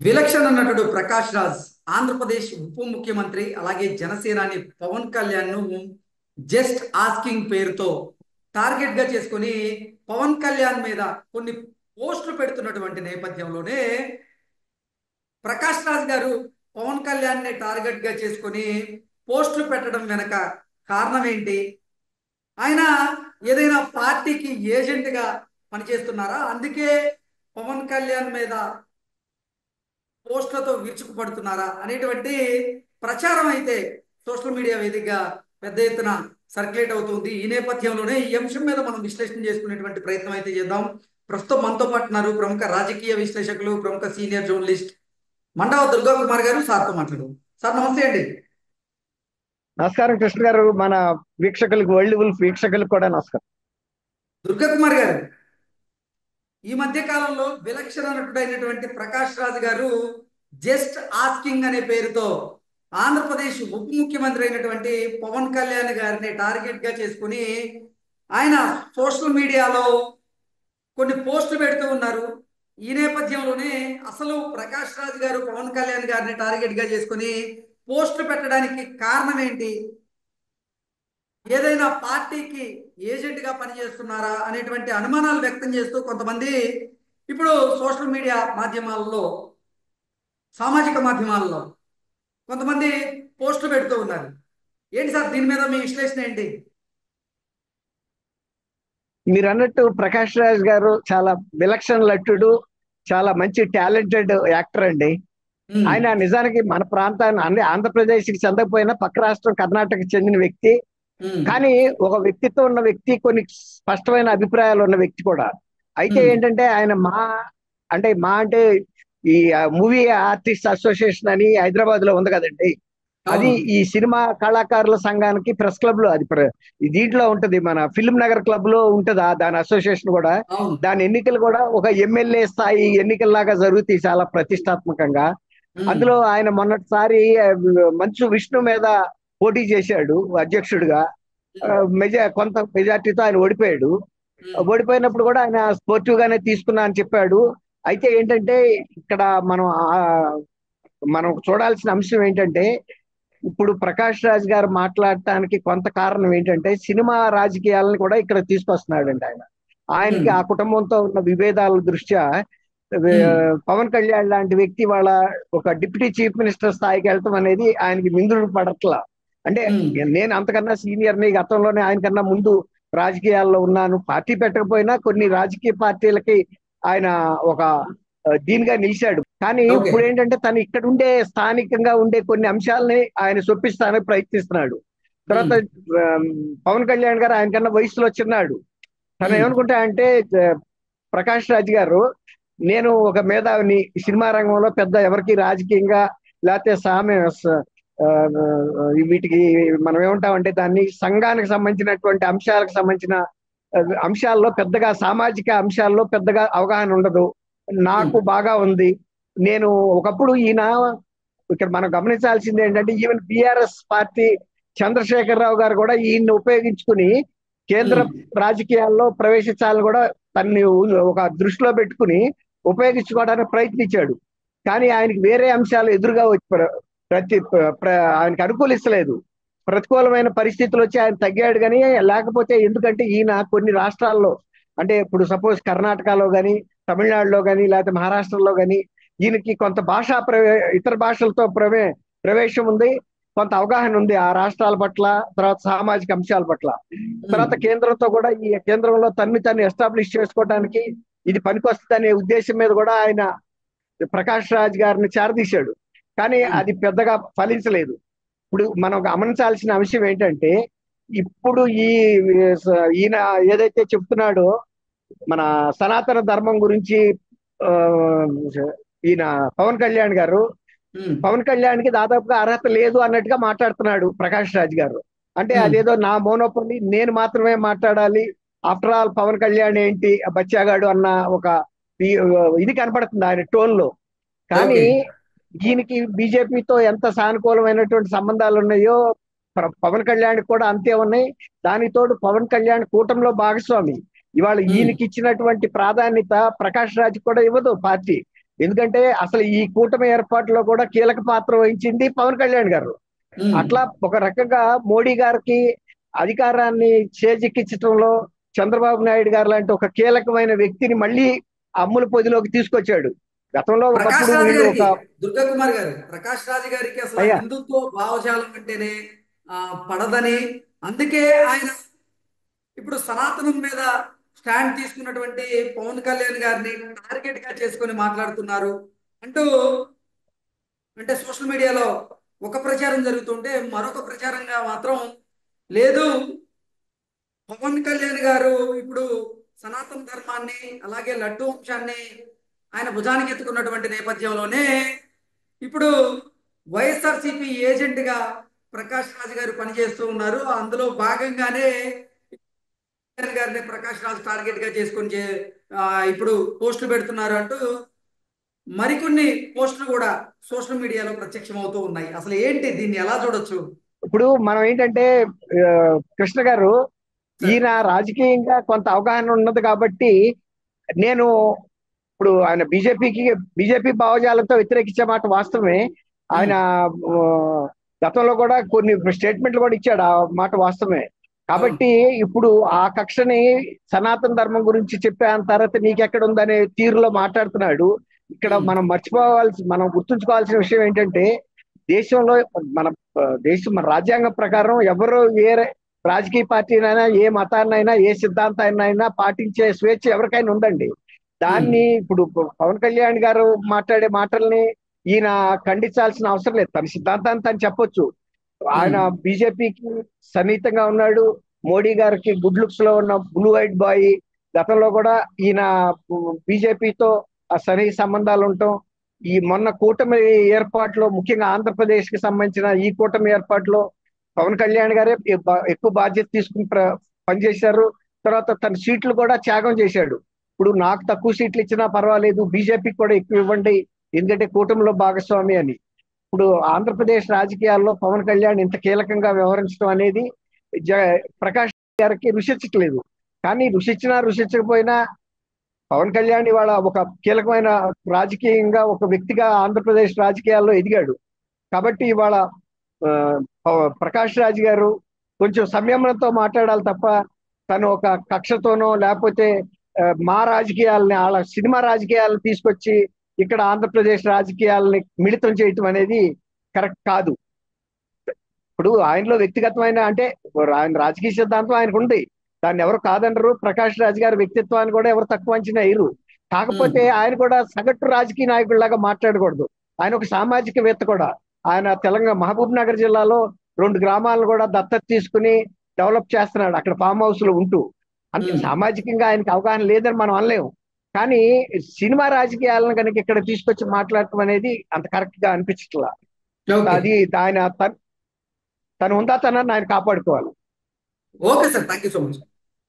విలక్షణ నటుడు ప్రకాష్ రాజ్ ఆంధ్రప్రదేశ్ ఉప ముఖ్యమంత్రి అలాగే జనసేనాని పవన్ కళ్యాణ్ ను జస్ట్ ఆస్కింగ్ పేరుతో టార్గెట్ గా చేసుకొని పవన్ కళ్యాణ్ మీద కొన్ని పోస్టులు పెడుతున్నటువంటి నేపథ్యంలోనే ప్రకాష్ రాజ్ గారు పవన్ కళ్యాణ్ ని టార్గెట్ గా చేసుకొని పోస్టులు పెట్టడం వెనక కారణం ఏంటి? ఆయన ఏదైనా పార్టీకి ఏజెంట్ గా పనిచేస్తున్నారా? అందుకే పవన్ కళ్యాణ్ మీద పోస్టులతో విరుచుకుపడుతున్నారా అనేటువంటి ప్రచారం అయితే సోషల్ మీడియా వేదికగా పెద్ద ఎత్తున సర్క్యులేట్ అవుతుంది. ఈ నేపథ్యంలోనే ఈ అంశం మీద మనం విశ్లేషణ చేసుకునేటువంటి ప్రయత్నం అయితే చేద్దాం. ప్రస్తుతం మనతో పాటు ఉన్నారు ప్రముఖ రాజకీయ విశ్లేషకులు, ప్రముఖ సీనియర్ జర్నలిస్ట్ మండవ దుర్గా కుమార్ గారు. సార్తో మాట్లాడు. సార్ నమస్తే అండి. నమస్కారం కృష్ణ గారు. మన వీక్షకులకు, వరల్డ్ వుల్ఫ్ వీక్షకులకు కూడా నమస్కారం. దుర్గా కుమార్ గారు, ఈ మధ్య కాలంలో విలక్షణ నటుడైనటువంటి ప్రకాష్ రాజ్ గారు జస్ట్ ఆస్కింగ్ అనే పేరుతో ఆంధ్రప్రదేశ్ ఉప ముఖ్యమంత్రి అయినటువంటి పవన్ కళ్యాణ్ గారిని టార్గెట్ గా చేసుకుని ఆయన సోషల్ మీడియాలో కొన్ని పోస్టులు పెడుతూ ఉన్నారు. ఈ నేపథ్యంలోనే అసలు ప్రకాష్ రాజ్ గారు పవన్ కళ్యాణ్ గారిని టార్గెట్ గా చేసుకుని పోస్టులు పెట్టడానికి కారణం ఏంటి? ఏదైనా పార్టీకి ఏజెంట్ గా పనిచేస్తున్నారా అనేటువంటి అనుమానాలు వ్యక్తం చేస్తూ కొంతమంది ఇప్పుడు సోషల్ మీడియా మాధ్యమాల్లో, సామాజిక మాధ్యమాల్లో కొంతమంది పోస్టులు పెడుతూ ఉన్నారు. ఏంటి సార్ దీని మీద మీ విశ్లేషణ ఏంటి? మీరు అన్నట్టు ప్రకాష్ రాజ్ గారు చాలా విలక్షణ నటుడు, చాలా మంచి టాలెంటెడ్ యాక్టర్ అండి. ఆయన నిజానికి మన ప్రాంతాన్ని అన్ని ఆంధ్రప్రదేశ్కి చెందకపోయినా పక్క రాష్ట్రం కర్ణాటకకి చెందిన వ్యక్తి. కానీ ఒక వ్యక్తిత్వం ఉన్న వ్యక్తి, కొన్ని స్పష్టమైన అభిప్రాయాలు ఉన్న వ్యక్తి కూడా. అయితే ఏంటంటే ఆయన అంటే ఈ మూవీ ఆర్టిస్ట్ అసోసియేషన్ అని హైదరాబాద్ లో ఉంది కదండి. అది ఈ సినిమా కళాకారుల సంఘానికి ప్రెస్ క్లబ్ లో అది దీంట్లో ఉంటది, మన ఫిల్మ్ నగర్ క్లబ్ లో ఉంటదా దాని అసోసియేషన్ కూడా. దాని ఎన్నికలు కూడా ఒక ఎమ్మెల్యే స్థాయి ఎన్నికల్లాగా జరుగుతాయి, చాలా ప్రతిష్టాత్మకంగా. అందులో ఆయన మొన్నటిసారి మంచు విష్ణు మీద పోటీ చేశాడు అధ్యక్షుడిగా. కొంత మెజార్టీతో ఆయన ఓడిపోయాడు. ఓడిపోయినప్పుడు కూడా ఆయన స్పోర్టివ్ గానే తీసుకున్నా అని చెప్పాడు. అయితే ఏంటంటే ఇక్కడ మనం చూడాల్సిన అంశం ఏంటంటే, ఇప్పుడు ప్రకాష్ రాజ్ గారు మాట్లాడటానికి కొంత కారణం ఏంటంటే సినిమా రాజకీయాలను కూడా ఇక్కడ తీసుకొస్తున్నాడండి ఆయన. ఆయనకి ఆ కుటుంబంతో ఉన్న విభేదాల దృష్ట్యా పవన్ కళ్యాణ్ లాంటి వ్యక్తి వాళ్ళ ఒక డిప్యూటీ చీఫ్ మినిస్టర్ స్థాయికి వెళ్ళటం అనేది ఆయనకి మింగుడు పడట్లా. అంటే నేను అంతకన్నా సీనియర్ని, గతంలోనే ఆయన కన్నా ముందు రాజకీయాల్లో ఉన్నాను. పార్టీ పెట్టకపోయినా కొన్ని రాజకీయ పార్టీలకి ఆయన ఒక దీనిగా నిలిచాడు. కానీ ఇప్పుడు ఏంటంటే తను ఇక్కడ ఉండే స్థానికంగా ఉండే కొన్ని అంశాలని ఆయన చొప్పిస్తానికి ప్రయత్నిస్తున్నాడు. తర్వాత పవన్ కళ్యాణ్ గారు ఆయన కన్నా వయసులో చిన్నాడు. తను ఏమనుకుంటా అంటే, ప్రకాష్ రాజ్ గారు నేను ఒక మేధావిని, సినిమా రంగంలో పెద్ద ఎవరికి రాజకీయంగా లేకపోతే వీటికి మనం ఏమంటామంటే దాన్ని సంఘానికి సంబంధించినటువంటి అంశాలకు సంబంధించిన అంశాల్లో పెద్దగా, సామాజిక అంశాల్లో పెద్దగా అవగాహన ఉండదు. నాకు బాగా ఉంది. నేను ఒకప్పుడు ఇక్కడ మనం గమనించాల్సింది ఏంటంటే, ఈవెన్ బిఆర్ఎస్ పార్టీ చంద్రశేఖరరావు గారు కూడా ఈయన్ని ఉపయోగించుకుని కేంద్ర రాజకీయాల్లో ప్రవేశించాలని కూడా తన్ని ఒక దృష్టిలో పెట్టుకుని ఉపయోగించుకోవడానికి ప్రయత్నించాడు. కానీ ఆయనకి వేరే అంశాలు ఎదురుగా వచ్చి ఆయనకి అనుకూలిస్తలేదు. ప్రతికూలమైన పరిస్థితులు వచ్చి ఆయన తగ్గాడు. కానీ లేకపోతే ఎందుకంటే ఈయన కొన్ని రాష్ట్రాల్లో, అంటే ఇప్పుడు సపోజ్ కర్ణాటకలో కానీ, తమిళనాడులో కానీ, లేకపోతే మహారాష్ట్రలో కానీ ఈయనకి కొంత ఇతర భాషలతో ప్రవేశం ఉంది, కొంత అవగాహన ఉంది ఆ రాష్ట్రాల పట్ల, తర్వాత సామాజిక అంశాల పట్ల. తర్వాత కేంద్రంతో కూడా, ఈ కేంద్రంలో తను ఎస్టాబ్లిష్ చేసుకోవడానికి ఇది పనికొస్తుందనే ఉద్దేశం మీద కూడా ఆయన ప్రకాష్ రాజ్ గారిని చేరదీశాడు. కానీ అది పెద్దగా ఫలించలేదు. ఇప్పుడు మనం గమనించాల్సిన అంశం ఏంటంటే, ఇప్పుడు ఈయన ఏదైతే చెప్తున్నాడో మన సనాతన ధర్మం గురించి, ఈయన పవన్ కళ్యాణ్ గారు, పవన్ కళ్యాణ్ కి దాదాపుగా అర్హత లేదు అన్నట్టుగా మాట్లాడుతున్నాడు ప్రకాష్ రాజ్ గారు. అంటే అదేదో నా మోనోపలి, నేను మాత్రమే మాట్లాడాలి, ఆఫ్టర్ ఆల్ పవన్ కళ్యాణ్ ఏంటి బచ్చాగాడు అన్న ఒక ఇది కనపడుతుంది ఆయన టోన్ లో. కానీ ఈయనకి బీజేపీతో ఎంత సానుకూలమైనటువంటి సంబంధాలు ఉన్నాయో పవన్ కళ్యాణ్ కూడా అంతే ఉన్నాయి. దానికి తోడు పవన్ కళ్యాణ్ కూటమిలో భాగస్వామి. ఇవాళ ఈయనకి ఇచ్చినటువంటి ప్రాధాన్యత ప్రకాష్ రాజ్ కూడా ఇవ్వదు పార్టీ. ఎందుకంటే అసలు ఈ కూటమి ఏర్పాటులో కూడా కీలక పాత్ర వహించింది పవన్ కళ్యాణ్ గారు. ఉమ్. అట్లా ఒక రకంగా మోడీ గారికి అధికారాన్ని చేజిక్కించడంలో చంద్రబాబు నాయుడు గారు లాంటి ఒక కీలకమైన వ్యక్తిని మళ్ళీ అమ్ముల పొదిలోకి తీసుకొచ్చాడు. గతంలో ప్రకాష్ ఒకప్పుడు రాజు వీళ్ళు ఒక గారికి, దుర్గా కుమార్ గారు, ప్రకాష్ రాజు గారికి అసలు అయ్యా హిందుత్వ భావజాలం అంటేనే ఆ, పడదని, అందుకే ఆయన ఇప్పుడు సనాతనం మీద స్టాండ్ తీసుకున్నటువంటి పవన్ కళ్యాణ్ గారిని టార్గెట్ గా చేసుకొని మాట్లాడుతున్నారు అంటూ, అంటే సోషల్ మీడియాలో ఒక ప్రచారం జరుగుతుంటే మరొక ప్రచారంగా మాత్రం లేదు, పవన్ కళ్యాణ్ గారు ఇప్పుడు సనాతన ధర్మాన్ని అలాగే లడ్డు వంశాన్ని ఆయన భుజానికి ఎత్తుకున్నటువంటి నేపథ్యంలోనే ఇప్పుడు వైఎస్ఆర్సీపీ ఏజెంట్ గా ప్రకాష్ రాజ్ గారు పనిచేస్తూ ఉన్నారు. అందులో భాగంగానే కళ్యాణ్ గారిని ప్రకాష్ రాజ్ టార్గెట్ గా చేసుకొని ఇప్పుడు పోస్టులు పెడుతున్నారు అంటూ మరికొన్ని పోస్టులు కూడా సోషల్ మీడియాలో ప్రత్యక్షం అవుతూ ఉన్నాయి. అసలు ఏంటి, దీన్ని ఎలా చూడొచ్చు? ఇప్పుడు మనం ఏంటంటే ఆ, కృష్ణ గారు, సార్. ఈయన రాజకీయంగా కొంత అవగాహన ఉన్నది కాబట్టి నేను ఇప్పుడు ఆయన బీజేపీ భావజాలంతో వ్యతిరేకించే మాట వాస్తవమే. ఆయన ఉమ్. ఆ, గతంలో కూడా కొన్ని స్టేట్మెంట్లు కూడా ఇచ్చాడు, ఆ మాట వాస్తవమే. అవును. కాబట్టి ఇప్పుడు ఆ కక్షని సనాతన ధర్మం గురించి చెప్పే తర్వాత నీకెక్కడ ఉందనే తీరులో మాట్లాడుతున్నాడు. ఇక్కడ ఉమ్. మనం గుర్తుంచుకోవాల్సిన విషయం ఏంటంటే దేశంలో మన మన రాజ్యాంగం ప్రకారం ఎవరు ఏ రాజకీయ పార్టీనైనా ఏ మతాన్నైనా ఏ సిద్ధాంతాన్నైనా పాటించే స్వేచ్ఛ ఎవరికైనా ఉందండి. ఉమ్. దాన్ని ఇప్పుడు పవన్ కళ్యాణ్ గారు మాట్లాడే మాటల్ని ఈయన ఖండించాల్సిన అవసరం లేదు. తన సిద్ధాంతాన్ని తను చెప్పొచ్చు. ఆయన ఉమ్. బీజేపీకి సన్నిహితంగా ఉన్నాడు. మోడీ గారికి గుడ్ లుక్స్ లో ఉన్న బ్లూ వైట్ బాయ్. గతంలో కూడా ఈయన బీజేపీతో సన్నిహిత సంబంధాలు ఉండటం, ఈ మొన్న కూటమి ఏర్పాటులో ముఖ్యంగా ఆంధ్రప్రదేశ్ కి సంబంధించిన ఈ కూటమి ఏర్పాటులో పవన్ కళ్యాణ్ గారే ఎక్కువ బాధ్యత తీసుకుని పనిచేశారు. తర్వాత తన సీట్లు కూడా త్యాగం చేశాడు. ఇప్పుడు నాకు తక్కువ సీట్లు ఇచ్చినా పర్వాలేదు, బీజేపీకి కూడా ఎక్కువ ఇవ్వండి, ఎందుకంటే కూటమిలో భాగస్వామి అని. ఇప్పుడు ఆంధ్రప్రదేశ్ రాజకీయాల్లో పవన్ కళ్యాణ్ ఇంత కీలకంగా వ్యవహరించడం అనేది ప్రకాష్ గారికి రుచించట్లేదు. కానీ రుచించినా రుచించకపోయినా పవన్ కళ్యాణ్ ఇవాళ ఒక కీలకమైన రాజకీయంగా ఒక వ్యక్తిగా ఆంధ్రప్రదేశ్ రాజకీయాల్లో ఎదిగాడు. కాబట్టి ఇవాళ ఆ, ప్రకాష్ రాజ్ గారు కొంచెం సంయమనంతో మాట్లాడాలి తప్ప తను ఒక కక్షతోనో లేకపోతే మా రాజకీయాలని వాళ్ళ సినిమా రాజకీయాలను తీసుకొచ్చి ఇక్కడ ఆంధ్రప్రదేశ్ రాజకీయాలని మిళితం చేయటం అనేది కరెక్ట్ కాదు. ఇప్పుడు ఆయనలో వ్యక్తిగతమైన అంటే ఆయన రాజకీయ సిద్ధాంతం ఆయనకు ఉంది, దాన్ని ఎవరు కాదనరు. ప్రకాష్ రాజ్ గారి వ్యక్తిత్వాన్ని కూడా ఎవరు తక్కువ అంచనా వేయరు. ఉమ్. కాకపోతే ఆయన కూడా సగటు రాజకీయ నాయకుడిలాగా మాట్లాడకూడదు. ఆయన ఒక సామాజికవేత్త కూడా. ఆయన తెలంగాణ మహబూబ్ నగర్ జిల్లాలో 2 గ్రామాలను కూడా దత్తత తీసుకుని డెవలప్ చేస్తున్నాడు అక్కడ ఫామ్ హౌస్ లో ఉంటూ. అంటే ఉమ్. సామాజికంగా ఆయనకి అవగాహన లేదని మనం అనలేము. కానీ సినిమా రాజకీయాలను కనుక ఇక్కడ తీసుకొచ్చి మాట్లాడటం అనేది అంత కరెక్ట్ గా అనిపించట్లా. ఓకే. అది ఆయన తను ఉందా తనని ఆయన కాపాడుకోవాలి. Okay sir, thank you so much.